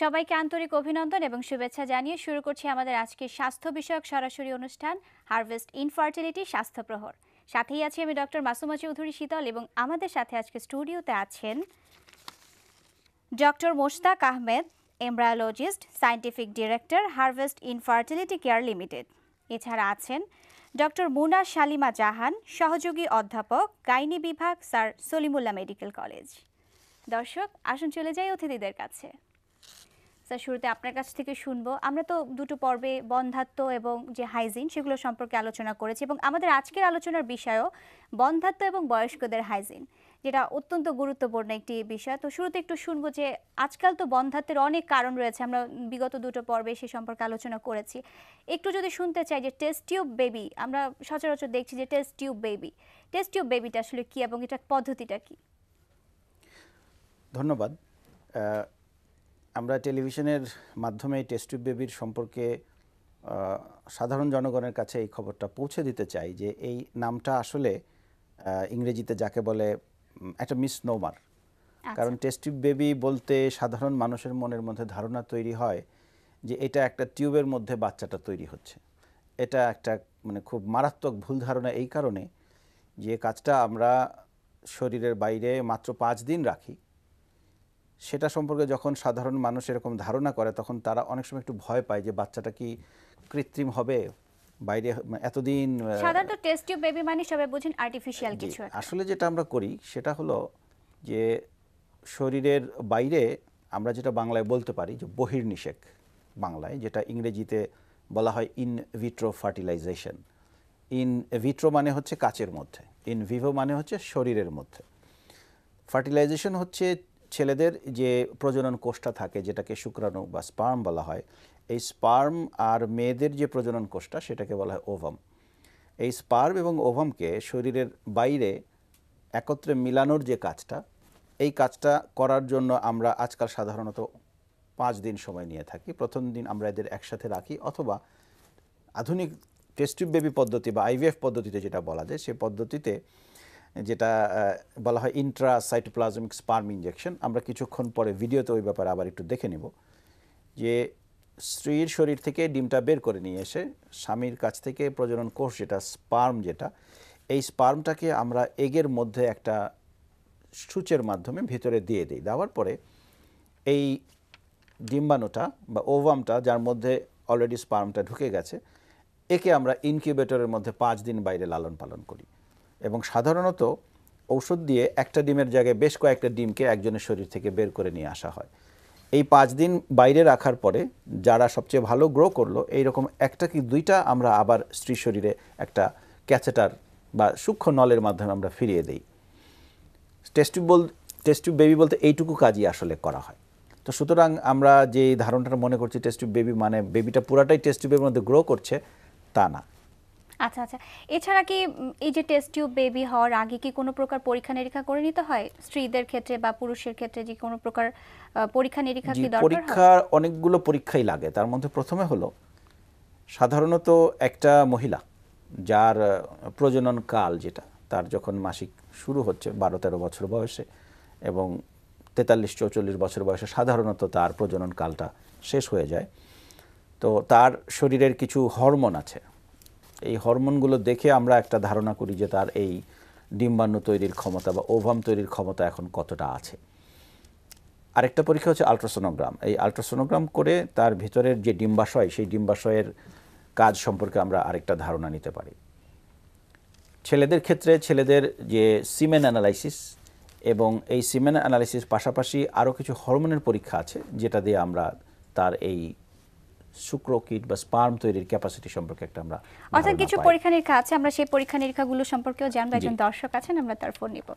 সবাইকে আন্তরিক অভিনন্দন এবং শুভেচ্ছা জানিয়ে শুরু করছি আমাদের আজকের স্বাস্থ্য বিষয়ক সরাসরি অনুষ্ঠান হারভেস্ট ইনফার্টিলিটি স্বাস্থ্য প্রহর। সাথেই আছি আমি ডক্টর মাসুমা চৌধুরী শীতল এবং আমাদের সাথে আজকে স্টুডিওতে আছেন doctor Mushtaq Ahmed, embryologist, scientific director, harvest infertility care limited. এছাড়া আছেন ডক্টর মুনা শালিমা জাহান, সহযোগী অধ্যাপক, গাইনি বিভাগ, স্যার সলিমুল্লাহ মেডিকেল কলেজ। দর্শক আসুন চলে যাই অতিথিদের কাছে। স্যার, শুরুতে আপনার কাছ থেকে শুনবো। আমরা তো দুটো পর্বে বন্ধ্যাত্ব এবং যে হাইজিন সেগুলো সম্পর্কে আলোচনা করেছি এবং আমাদের আজকের আলোচনার বিষয়ও বন্ধ্যাত্ব এবং বয়স্কদের হাইজিন, যেটা অত্যন্ত গুরুত্বপূর্ণ একটি বিষয়। তো শুরুতে একটু শুনবো যে আজকাল তো বন্ধ্যাত্বের অনেক কারণ রয়েছে, আমরা বিগত দুটো পর্বে সে সম্পর্কে আলোচনা করেছি। একটু যদি শুনতে চাই যে টেস্ট টিউব বেবি, আমরা সচরাচর দেখছি যে টেস্ট টিউব বেবিটা আসলে কি এবং এটার পদ্ধতিটা কি? ধন্যবাদ। আমরা টেলিভিশনের মাধ্যমে টেস্ট টিউব বেবির সম্পর্কে সাধারণ জনগণের কাছে এই খবরটা পৌঁছে দিতে চাই যে এই নামটা আসলে ইংরেজিতে যাকে বলে একটা মিসনোমার। কারণ টেস্ট টিউব বেবি বলতে সাধারণ মানুষের মনের মধ্যে ধারণা তৈরি হয় যে এটা একটা টিউবের মধ্যে বাচ্চাটা তৈরি হচ্ছে। এটা একটা মানে খুব মারাত্মক ভুল ধারণা, এই কারণে যে কাজটা আমরা শরীরের বাইরে মাত্র 5 দিন রাখি, সেটা সম্পর্কে যখন সাধারণ মানুষ এরকম ধারণা করে তখন তারা অনেক সময় একটু ভয় পায় যে বাচ্চাটা কি কৃত্রিম হবে, বাইরে এতদিন। সাধারণত টেস্ট টিউব বেবি মানে সবাই বুঝেন আর্টিফিশিয়াল কিছু একটা। আসলে যেটা আমরা করি সেটা হলো যে শরীরের বাইরে আমরা যেটা বাংলায় বলতে পারি যে বহির্নিষেক বাংলায়, যেটা ইংরেজিতে বলা হয় in vitro fertilisation. In vitro মানে হচ্ছে কাচের মধ্যে, ইন ভিভো মানে হচ্ছে শরীরের মধ্যে। ফার্টিলাইজেশন হচ্ছে ছেলেদের যে প্রজনন কোষটা থাকে, যেটাকে শুক্রাণু বা স্পার্ম বলা হয়, এই স্পার্ম আর মেয়েদের যে প্রজনন কোষটা সেটাকে বলা হয় ওভাম। এই স্পার্ম এবং ওভামকে শরীরের বাইরে একত্রে মিলানোর যে কাজটা, এই কাজটা করার জন্য আমরা আজকাল সাধারণত 5 দিন সময় নিয়ে থাকি। প্রথম দিন আমরা এদের একসাথে রাখি, অথবা আধুনিক টেস্ট টিউব বেবি পদ্ধতি বা আইভিএফ পদ্ধতিতে যেটা বলা যায়, সেই পদ্ধতিতে যেটা বলা হয় ইন্ট্রাসাইটোপ্লাজমিক স্পার্ম ইনজেকশন। আমরা কিছুক্ষণ পরে ভিডিওতে ওই ব্যাপারে আবার একটু দেখে নেব যে স্ত্রীর শরীর থেকে ডিমটা বের করে নিয়ে এসে স্বামীর কাছ থেকে প্রজনন কোষ যেটা স্পার্ম, যেটা এই স্পার্মটাকে আমরা এগের মধ্যে একটা সূচের মাধ্যমে ভিতরে দিয়ে দিই। দেওয়ার পরে এই ডিম্বাণুটা বা ওভামটা, যার মধ্যে অলরেডি স্পার্মটা ঢুকে গেছে, একে আমরা ইনকিউবেটরের মধ্যে 5 দিন বাইরে লালন পালন করি এবং সাধারণত ঔষধ দিয়ে একটা ডিমের জায়গায় বেশ কয়েকটা ডিমকে একজনের শরীর থেকে বের করে নিয়ে আসা হয়। এই 5 দিন বাইরে রাখার পরে যারা সবচেয়ে ভালো গ্রো করলো, এইরকম একটা কি দুইটা আমরা আবার স্ত্রী শরীরে একটা ক্যাথেটার বা সূক্ষ্ম নলের মাধ্যমে আমরা ফিরিয়ে দিই। টেস্ট টিউব বেবি বলতে এইটুকু কাজই আসলে করা হয়। তো সুতরাং আমরা যে ধারণাটা মনে করছি টেস্ট টিউব বেবি মানে বেবিটা পুরাটাই টেস্ট টিউবের মধ্যে গ্রো করছে, তা না। আচ্ছা আচ্ছা, এছাড়া কি এই যে টেস্ট টিউব বেবি হওয়ার আগে কি কোনো প্রকার পরীক্ষা নিরীক্ষা করে নিতে হয় স্ত্রীদের ক্ষেত্রে বা পুরুষের ক্ষেত্রে? যে কোনো প্রকার পরীক্ষা নিরীক্ষা কি দরকার হয়? পরীক্ষা অনেকগুলো পরীক্ষাই লাগে। তার মধ্যে প্রথমে হলো সাধারণত একটা মহিলা যার প্রজনন কাল, যেটা তার যখন মাসিক শুরু হচ্ছে 12-13 বছর বয়সে এবং 43-44 বছর বয়সে সাধারণত তার প্রজনন কালটা শেষ হয়ে যায়। তো তার শরীরের কিছু হরমোন আছে, এই হরমোনগুলো দেখে আমরা একটা ধারণা করি যে তার এই ডিম্বাণু তৈরির ক্ষমতা বা ওভাম তৈরির ক্ষমতা এখন কতটা আছে। আরেকটা পরীক্ষা হচ্ছে আলট্রাসোনোগ্রাম। এই আলট্রাসোনোগ্রাম করে তার ভিতরের যে ডিম্বাশয়, সেই ডিম্বাশয়ের কাজ সম্পর্কে আমরা আরেকটা ধারণা নিতে পারি। ছেলেদের ক্ষেত্রে ছেলেদের যে সিমেন অ্যানালাইসিস, এবং এই সিমেন অ্যানালাইসিস পাশাপাশি আরও কিছু হরমোনের পরীক্ষা আছে, যেটা দিয়ে আমরা তার এই শুক্রকিট বা স্পার্ম তৈরির ক্যাপাসিটি সম্পর্কে একটা আমরা অর্থাৎ কিছু পরীক্ষা নিরীক্ষা আছে, আমরা সেই পরীক্ষা নিরীক্ষাগুলো সম্পর্কেও জানবো। একজন দর্শক আছেন, আমরা তার ফোন নিব।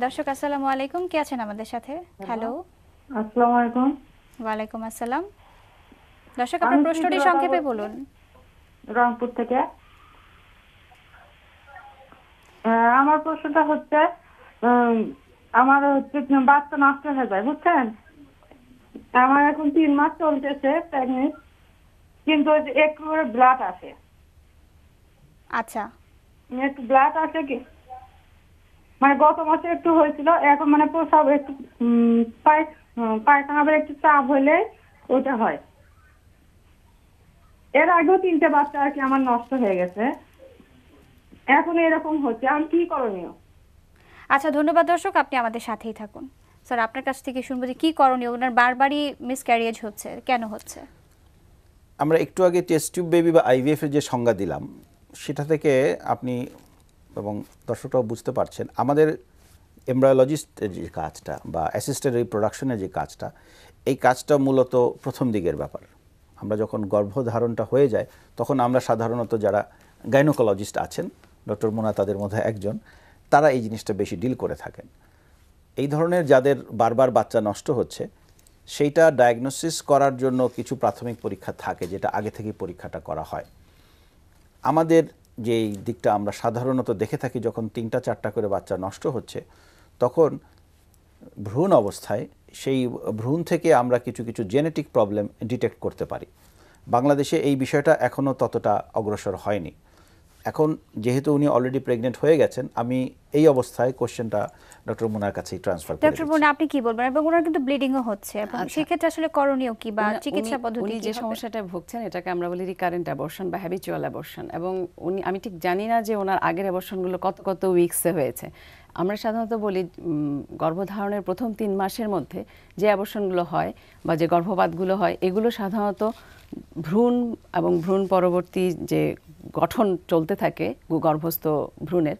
দর্শক আসসালামু আলাইকুম, কে আছেন আমাদের সাথে? হ্যালো, আসসালামু আলাইকুম। ওয়ালাইকুম আসসালাম। দর্শক আপনার প্রশ্নটি সংক্ষেপে বলুন। রংপুর থেকে। আমার প্রশ্নটা হচ্ছে আমার হচ্ছে বাচ্চা নষ্ট হয়ে যায়, বুঝছেন? আমার এখন 3 মাস চলতেছে প্রেগনেন্ট, কিন্তু একটু করে ব্লাড আসে। আচ্ছা, একটু ব্লাড আসে কি মানে গত মাসে একটু হয়েছিল, এখন মানে প্রসাব একটু পায়খানা আবার একটু চাপ হলে ওটা হয়। এর আগেও 3টে বাচ্চা আর কি আমার নষ্ট হয়ে গেছে, এখন এরকম হচ্ছে, আমি কি করণীয়? আচ্ছা, ধন্যবাদ দর্শক, আপনি আমাদের সাথেই থাকুন। স্যার, আপনার কাছ থেকে শুনবো যে কি করণীয়, ওনার বারবারই মিসক্যারিয়েজ হচ্ছে, কেন হচ্ছে? আমরা একটু আগে টেস্ট টিউব বেবি বা আইভিএফ এর যে সংজ্ঞা দিলাম সেটা থেকে আপনি এবং দর্শকরাও বুঝতে পারছেন আমাদের এমব্রায়োলজিস্টের যে কাজটা বা অ্যাসিস্টেড রিপ্রোডাকশনের যে কাজটা, এই কাজটা মূলত প্রথম দিকের ব্যাপার। আমরা যখন গর্ভধারণটা হয়ে যায় তখন আমরা সাধারণত যারা গাইনোকোলজিস্ট আছেন, ডক্টর মোনা তাদের মধ্যে একজন, তারা এই জিনিসটা বেশি ডিল করে থাকেন। এই ধরনের যাদের বারবার বাচ্চা নষ্ট হচ্ছে সেইটা ডায়াগনোসিস করার জন্য কিছু প্রাথমিক পরীক্ষা থাকে যেটা আগে থেকেই পরীক্ষাটা করা হয়। আমাদের যেই দিকটা আমরা সাধারণত দেখে থাকি, যখন 3টা-4টা করে বাচ্চা নষ্ট হচ্ছে তখন ভ্রূণ অবস্থায় সেই ভ্রূণ থেকে আমরা কিছু কিছু জেনেটিক প্রবলেম ডিটেক্ট করতে পারি। বাংলাদেশে এই বিষয়টা এখনও ততটা অগ্রসর হয়নি। এখন যেহেতু উনি অলরেডি প্রেগনেন্ট হয়ে গেছেন, আমি এই অবস্থায় কোশ্চেনটা ডক্টর মোনার কাছেই ট্রান্সফার করি। ডক্টর মোনা, আপনি কি বলবেন? এবং ওনার কিন্তু ব্লিডিংও হচ্ছে, এবং সেই ক্ষেত্রে আসলে করণীয় কি বা চিকিৎসা পদ্ধতি উনি কি যে হবে? সমস্যাটা ভুগছেন এটাকে আমরা বলি রিকারেন্ট অ্যাবর্শন বা হ্যাবিচুয়াল অ্যাবর্শন, এবং আমি ঠিক জানি না যে ওনার আগের অ্যাবর্শনগুলো কত কত উইকসে হয়েছে। আমরা সাধারণত বলি গর্ভধারণের প্রথম 3 মাসের মধ্যে যে অ্যাবর্শনগুলো হয় বা যে গর্ভপাতগুলো হয়, এগুলো সাধারণত ভ্রূণ এবং ভ্রূণ পরবর্তী যে গঠন চলতে থাকে গর্ভস্থ ভ্রূণের,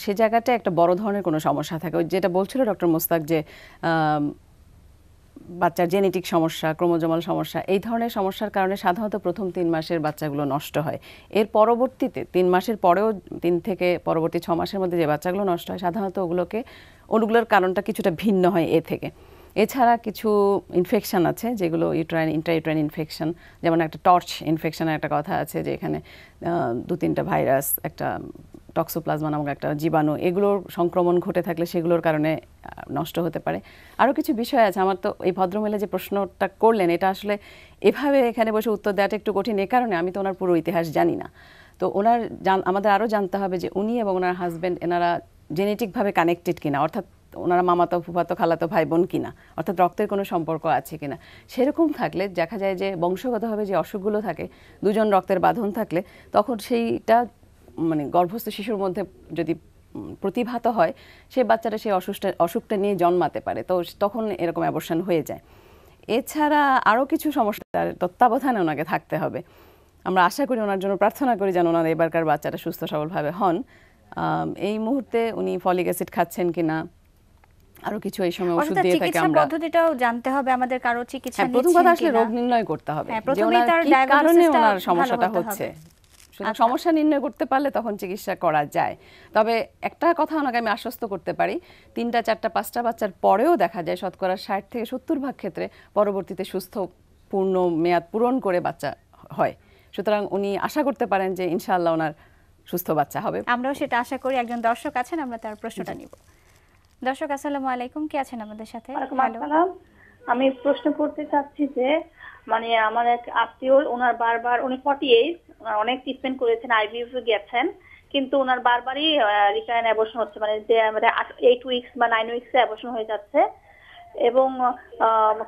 সে জায়গাটা একটা বড় ধরনের কোনো সমস্যা থাকে। ওই যেটা বলছিল ডক্টর মোস্তাক যে বাচ্চার জেনেটিক সমস্যা, ক্রোমোজোমাল সমস্যা, এই ধরনের সমস্যার কারণে সাধারণত প্রথম 3 মাসের বাচ্চাগুলো নষ্ট হয়। এর পরবর্তীতে 3 মাসের পরেও 3 থেকে পরবর্তী 6 মাসের মধ্যে যে বাচ্চাগুলো নষ্ট হয়, সাধারণত ওগুলোর কারণটা কিছুটা ভিন্ন হয় এ থেকে। এছাড়া কিছু ইনফেকশন আছে যেগুলো ইন্ট্রাইউটেরাইন ইনফেকশন, যেমন একটা টর্চ ইনফেকশনের একটা কথা আছে, যে এখানে 2-3টা ভাইরাস, একটা টক্সোপ্লাজমা নামক একটা জীবাণু, এগুলোর সংক্রমণ ঘটে থাকলে সেগুলোর কারণে নষ্ট হতে পারে। আরও কিছু বিষয় আছে। আমার তো এই ভদ্রমহিলা যে প্রশ্নটা করলেন, এটা আসলে এভাবে এখানে বসে উত্তর দেওয়াটা একটু কঠিন, এ কারণে আমি তো ওনার পুরো ইতিহাস জানি না। তো আমাদের আরও জানতে হবে যে উনি এবং ওনার হাজব্যান্ড এনারা জেনেটিকভাবে কানেক্টেড কিনা, অর্থাৎ ওনারা মামাতো, ফুফাতো, খালাতো ভাই বোন কিনা, অর্থাৎ রক্তের কোনো সম্পর্ক আছে কিনা। সেরকম থাকলে দেখা যায় যে বংশগতভাবে যে অসুখগুলো থাকে, 2জন রক্তের বাঁধন থাকলে তখন সেইটা মানে গর্ভস্থ শিশুর মধ্যে যদি প্রতিভাত হয়, সে বাচ্চাটা সেই অসুখটা নিয়ে জন্মাতে পারে, তো তখন এরকম অ্যাবর্শন হয়ে যায়। এছাড়া আরও কিছু সমস্যার তত্ত্বাবধানে ওনাকে থাকতে হবে। আমরা আশা করি, ওনার জন্য প্রার্থনা করি যেন ওনার এবারকার বাচ্চাটা সুস্থ সবলভাবে হন। এই মুহূর্তে উনি ফলিক অ্যাসিড খাচ্ছেন কিনা, আরো কিছু এই সময় ওষুধ দিয়ে থাকে। আমরা পদ্ধতিটাও জানতে হবে আমাদের, কারো চিকিৎসা নিচ্ছেন প্রথম কথা আসলে রোগ নির্ণয় করতে হবে যে ওনার কি কারণে ওনার সমস্যাটা হচ্ছে। সমস্যা নির্ণয় করতে পারলে তখন চিকিৎসা করা যায়। তবে একটা কথা ওনাকে আমি আশ্বস্ত করতে পারি, 3টা, 4টা, 5টা বাচ্চার পরেও দেখা যায় শতকরা 60 থেকে 70% ক্ষেত্রে পরবর্তীতে সুস্থ পূর্ণ মেয়াদ পূরণ করে বাচ্চা হয়। সুতরাং উনি আশা করতে পারেন যে ইনশাআল্লাহ ওনার সুস্থ বাচ্চা হবে। আমরাও সেটা আশা করি। একজন দর্শক আছেন, আমরা তার প্রশ্নটা নিব। দর্শক, আসসালামু আলাইকুম, কে আছেন আমাদের সাথে? আসসালাম, আমি প্রশ্ন করতে চাচ্ছি যে মানে আমার এক আত্মীয়, ওনার বারবার, উনি 48, অনেক ট্রিটমেন্ট করেছেন, আইভিএফ গেছেন, কিন্তু ওনার বারবারই রিকারেন্ট অ্যাবর্শন হচ্ছে, মানে যে 8 উইকস বা 9 উইকসে অ্যাবর্শন হয়ে যাচ্ছে, এবং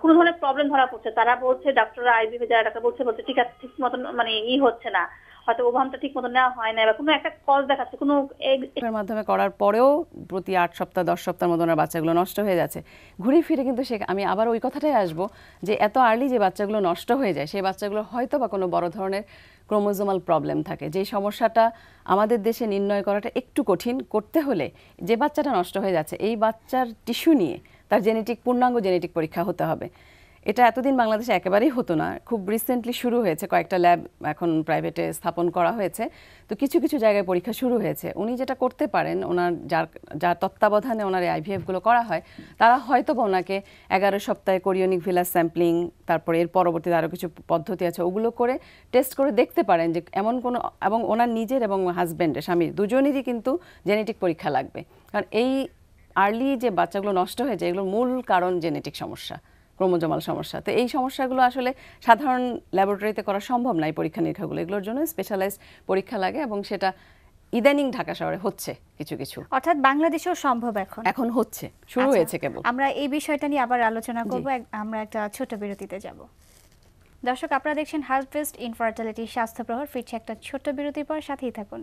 কোনো ধরনের প্রবলেম ধরা পড়ছে। তারা বলছে, ডাক্তাররা, আইভিএফ যারা ডাক্তার বলছে ঠিক আছে, ঠিক মতন মানে হচ্ছে না, হয়তো ওভামটা ঠিক মতো নেওয়া হয় না, বা কোনো একটা কজ দেখাচ্ছে, কোনো এর মাধ্যমে করার পরেও প্রতি 8 সপ্তাহ 10 সপ্তাহের মতো ওনার বাচ্চাগুলো নষ্ট হয়ে যাচ্ছে। ঘুরে ফিরে কিন্তু আমি আবার ওই কথাটাই আসবো যে এত আর্লি যে বাচ্চাগুলো নষ্ট হয়ে যায়, সেই বাচ্চাগুলো হয়তো বা কোনো বড় ধরনের ক্রোমোজোমাল প্রবলেম থাকে, যেই সমস্যাটা আমাদের দেশে নির্ণয় করাটা একটু কঠিন। করতে হলে যে বাচ্চাটা নষ্ট হয়ে যাচ্ছে, এই বাচ্চার টিস্যু নিয়ে তার পূর্ণাঙ্গ জেনেটিক পরীক্ষা হতে হবে। এটা এতদিন বাংলাদেশে একেবারেই হতো না, খুব রিসেন্টলি শুরু হয়েছে, কয়েকটা ল্যাব এখন প্রাইভেটে স্থাপন করা হয়েছে, তো কিছু কিছু জায়গায় পরীক্ষা শুরু হয়েছে। উনি যেটা করতে পারেন, ওনার যার তত্ত্বাবধানে ওনার এই আইভিএফগুলো করা হয়, তারা হয়তো বা ওনাকে 11 সপ্তাহে কোরিওনিক ভিলাস স্যাম্পলিং, তারপরে এর পরবর্তীতে আরও কিছু পদ্ধতি আছে, ওগুলো করে টেস্ট করে দেখতে পারেন যে এমন কোনো, এবং ওনার নিজের এবং হাজব্যান্ডের, স্বামীর দুজনেরই কিন্তু জেনেটিক পরীক্ষা লাগবে, কারণ এই আর্লি যে বাচ্চাগুলো নষ্ট হয়ে যায়, এগুলোর মূল কারণ জেনেটিক সমস্যা, ক্রোমোজোমাল সমস্যা। তো এই সমস্যাগুলো আসলে সাধারণ ল্যাবরেটরিতে করা সম্ভব না, এই পরীক্ষা নিরীক্ষাগুলো, এগুলোর জন্য স্পেশালাইজড পরীক্ষা লাগে, এবং সেটা ইদানিং ঢাকা শহরে হচ্ছে কিছু কিছু, অর্থাৎ বাংলাদেশেও সম্ভব এখন হচ্ছে, শুরু আচ্ছা, হয়েছে কেবল। আমরা এই বিষয়টা নিয়ে আবার আলোচনা করব, আমরা একটা ছোট বিরতিতে যাব। দর্শক, আপনারা দেখছেন হারভেস্ট ইনফার্টিলিটি স্বাস্থ্য প্রহর, ফিরছে একটা ছোট্ট বিরতির পর, সাথেই থাকুন।